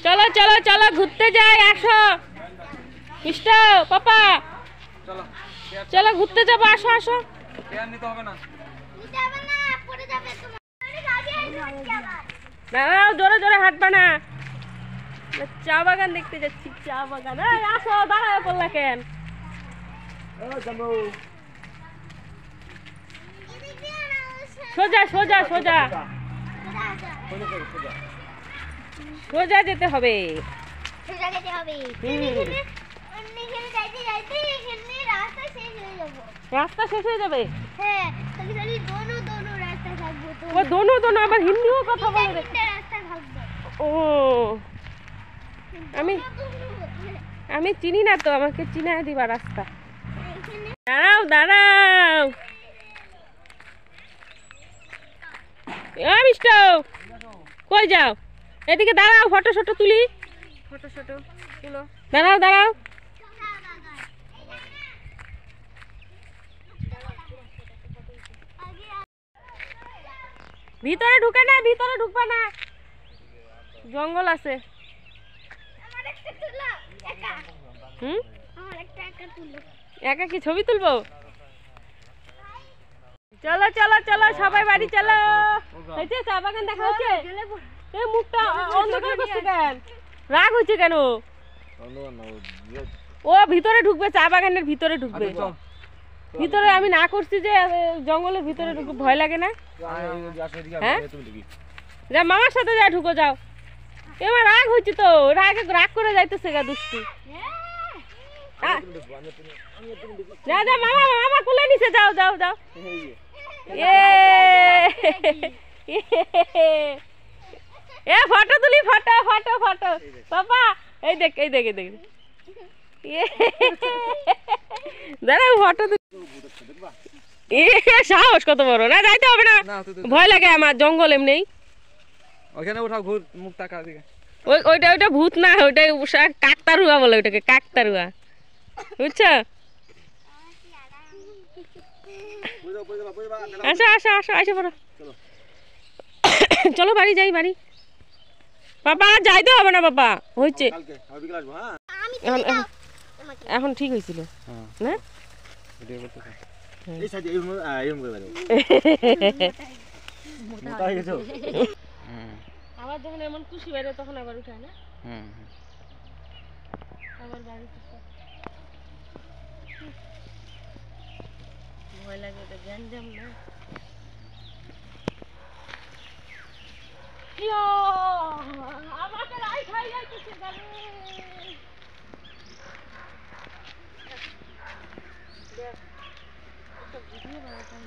চলো চলো চলো ঘুরতে যাই, আসো মিষ্টি পাপা, চলো ঘুরতে যাবো, আসো আসো। দাঁড়াও, জোরে জোরে হাঁটবা না, চা বাগান দেখতে যাচ্ছি, চা বাগান। আসো, দাঁড়াও বললা কেন? সোজা সোজা সোজা সোজা যেতে হবে। রাস্তা শেষ হয়ে যাবে। ও দোনো দোনো, আবার হিন্দিও কথা বলে। ও আমি চিনি না তো, আমাকে চিনায় দিবা রাস্তা। দাঁড়াও দাঁড়াও, মিষ্টি কই যাও? এদিকে দাঁড়াও, ফটো শটো তুলি, ফটো শটো তুলো। দাঁড়াও দাঁড়াও, ভিতরে ঢুকে না, ভিতরে ঢুকবা না, জঙ্গল আছে। একা কি ছবি তুলবো? চলো চলো চলো, সবাই বাড়ি চলো। চা বাগান দেখা হচ্ছে। এই মুখটা অন্ধকার করছে কেন? রাগ হচ্ছে কেন? ও ভিতরে ঢুকবে, চা বাগানের ভিতরে ঢুকবে। ভিতরে আমি না করছি যে জঙ্গলের ভিতরে ঢুকবে, ভয় লাগে না? হ্যাঁ, যা মামার সাথে যা, ঢুকো যাও। এবার রাগ হচ্ছে তো, রাগ করে যাইতেছে গা দুষ্টু। যা যা, মামা মামা কোলে নিচে, যাও যাও যাও। এ ফটো তুলি, ফটো ফটো ফটো। বাবা এই দেখ এই দেখ এই দেখ, দাঁড়া ফটো তুলি। সাহস কত বড়! না যাইতে হবে না, ভয় লাগে আমার, জঙ্গল এমনি। ওখানে উঠাও, ঘুর, মুখ তাকা দিকে। ওইটা ওইটা ভূত না, ওইটা কাকতারুয়া বলে, ওইটাকে কাকতারুয়া, বুঝছো? আসো আসো আসো, আসো পড়ো। চলো বাড়ি যাই, বাড়ি। বাবা যাইতে হবে না বাবা, হয়েছে এখন, ঠিক হয়েছিল না? আবার যখন এমন খুশি বাইরে, তখন আবার উঠায় না, আবার বাড়ি ভয় লাগে, ওটা গ্যাঞ্জাম না। আমাকে রাই খাই যাইতেছে গালে। দেখ, একটা ভিডিও বানাতাম,